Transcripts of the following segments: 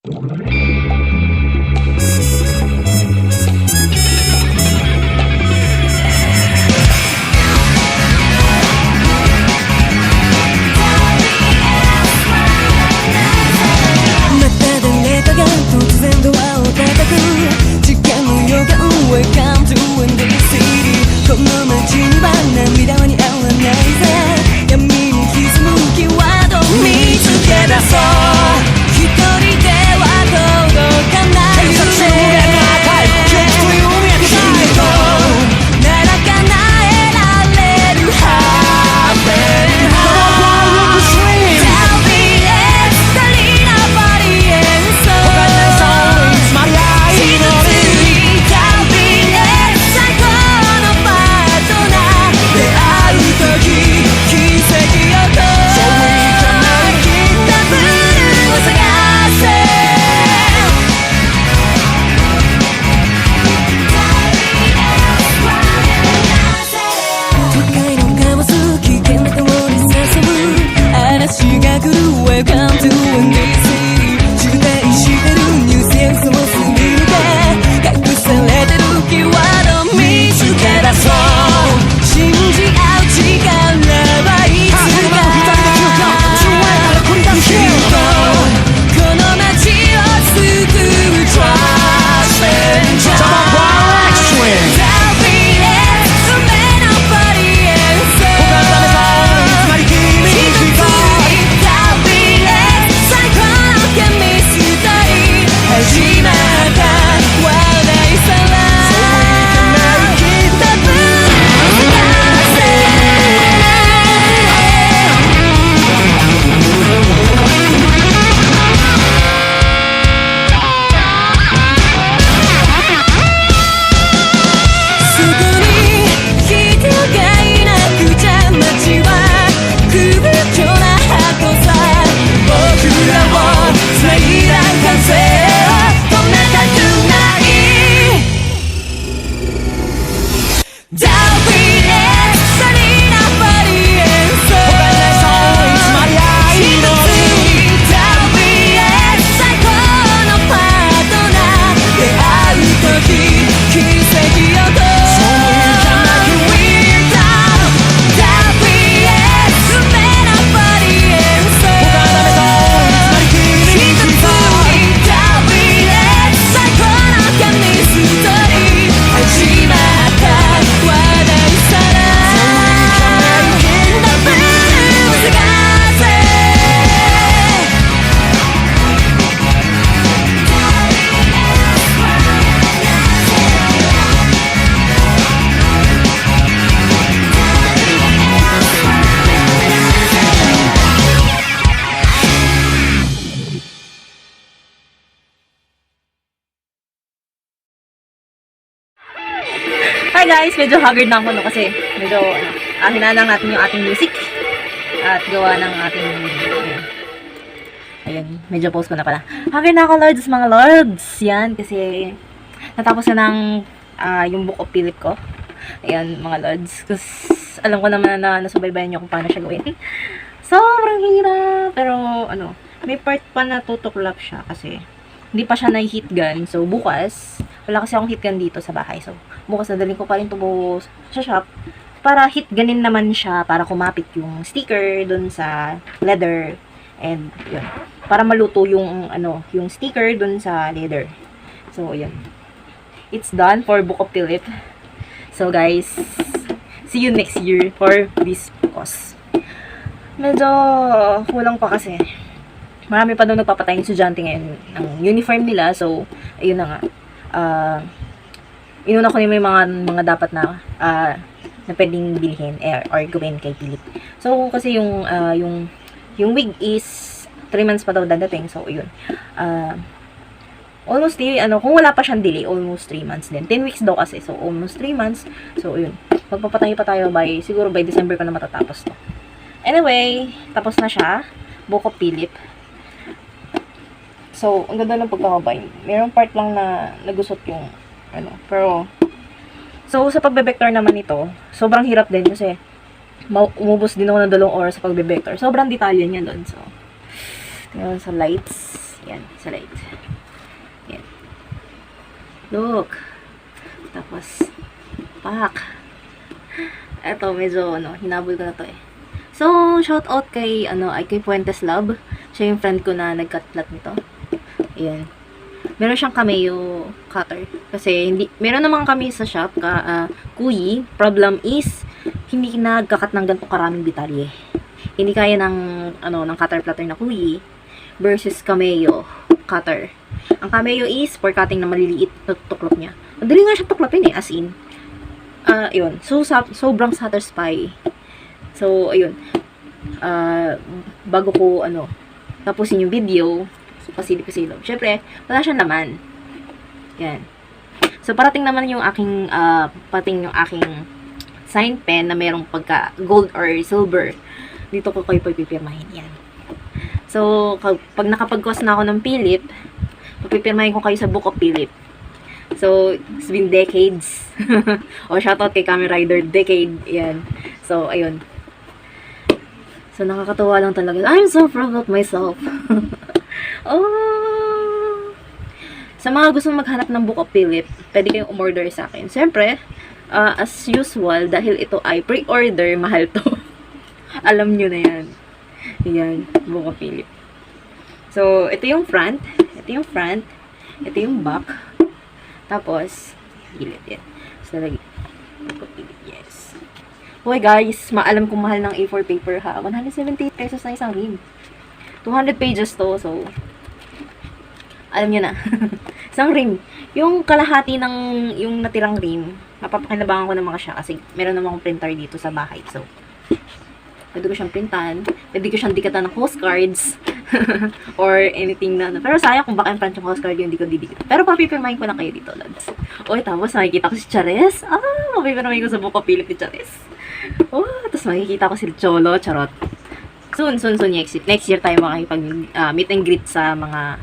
Hi guys, medyo haggard na ako no kasi medyo hinanang natin yung ating music at gawa ng ating ayan, medyo post ko na pala. Haggard na ako lords, mga lords. Yan, kasi natapos na ng yung book of Philip ko. Ayan, mga lords. Kasi alam ko naman na nasubaybayan nyo kung paano siya gawin. Sobrang hirap. Pero ano, may part pa na tutuklap siya kasi hindi pa siya na-hit gun. So bukas, wala kasi akong hit gun dito sa bahay. So bukas nadaling ko pa rin ito sa shop para hit gunin naman siya, para kumapit yung sticker dun sa leather and yun, para maluto yung ano, yung sticker dun sa leather. So yun, it's done for Book of Philip. So guys, see you next year for this course. Medyo kulang pa kasi marami pa doon nagpapatay ng estudyante ngayon ng uniform nila. So ayun na nga, inuna ko na yung mga dapat na na pwedeng bilhin or gawin kay Philip. So kasi yung wig is 3 months pa daw dadating. So yun, almost kung wala pa siyang delay, almost 3 months din. 10 weeks daw kasi, so almost 3 months. So yun, magpapatay pa tayo siguro by December ko na matatapos to. Anyway, tapos na siya, Book of Philip. So ang ganda ng pagkakabay. Mayroong part lang na nagusot yung pero so sa pagbe-vector naman ito, sobrang hirap din kasi umubos din ako ng 2 oras sa pagbe-vector. Sobrang detalye niya doon. So tingnan sa lights. Yan, sa light. Yan. Look. Tapos, pak. Eto, medyo, hinabol ko na to eh. So, shout out kay, kay Fuentes Love. Siya yung friend ko na nag-cut nito. Ayan. Meron siyang cameo cutter. Kasi, meron naman kami sa shop, kuyi. Problem is, hindi nagkakat ng ganito karaming detalye. Hindi kaya ng cutter platter na kuyi versus cameo cutter. Ang cameo is for cutting na maliliit na tuklop niya. Madali nga siya tuklopin eh, as in. Yun. So, sobrang satisfy. So, ayun. Bago ko, tapusin yung video, so, pasilip-pasilip. Syempre, wala siyang laman. Yan. So, parating naman yung aking, sign pen na merong pagka gold or silver. Dito ko kayo pagpipirmahin. Yan. So, pag nakapag-cause na ako ng Philip, pagpipirmahin ko kayo sa Book of Philip. So, it's been decades. Shoutout kay Kamen Rider, decade. Yan. So, ayun. So, nakakatuwa lang talaga. I'm so proud of myself. Oh! Sa mga gusto maghanap ng Book of Philip, pwede kayong umorder sa akin. Siyempre, as usual, dahil ito ay pre-order, mahal to. Alam nyo na yan. Yan, Book of Philip. So, ito yung front. Ito yung front. Ito yung back. Tapos, gilid yan. So, lagi. Book of Philip, yes. Okay guys, maalam kong mahal ng A4 paper ha. 178 pesos na isang rim. 200 pages to, so, alam nyo na. Isang rim. Yung kalahati ng, yung natirang rim, mapapakinabangan ko ng mga siya kasi meron naman akong printer dito sa bahay. So, pwede ko siyang printan. Pwede ko siyang dikatan ng postcards. Or anything na. Pero sayang kung baka yung print yung postcard yung hindi ko didikit. Pero papipirmahin ko lang kayo dito, lads. Okay, tapos makikita ko si Chares. Papipirmahin ko sa Book of Philip ni Chares. Tapos makikita ko si Cholo, charot. Soon, next year tayo makikipag meet and greet sa mga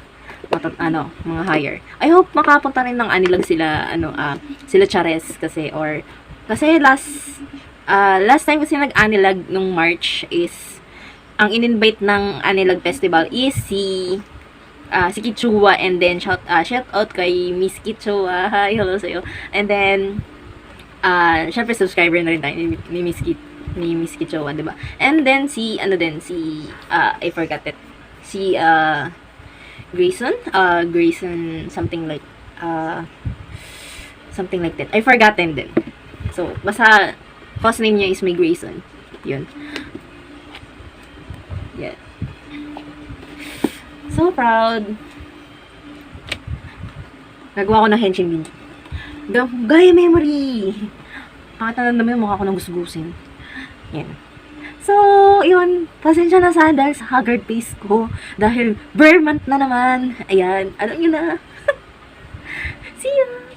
hire. I hope makapunta rin ng Anilag sila, sila Chares kasi, kasi last time kasi nag-Anilag nung March is, ang in-invite ng Anilag Festival is si Kichua, and then shout out kay Miss Kichua. Hi, hello sa'yo. And then, syempre subscriber na rin tayo ni Miss Kichua, diba? And then, I forgot it. Si, Grayson, something like that. I forgotten din. So, basta, first name niya is May Grayson. Yun. Yeah. So proud. Nagawa ko ng henshin din. Gaya memory. Pakatanan naman yung mukha ko ng gusgusin. Yan. So, yun. Pasensya na sana dahil sa haggard face ko. Dahil bare month na naman. Ayan. Alam nyo na. See ya.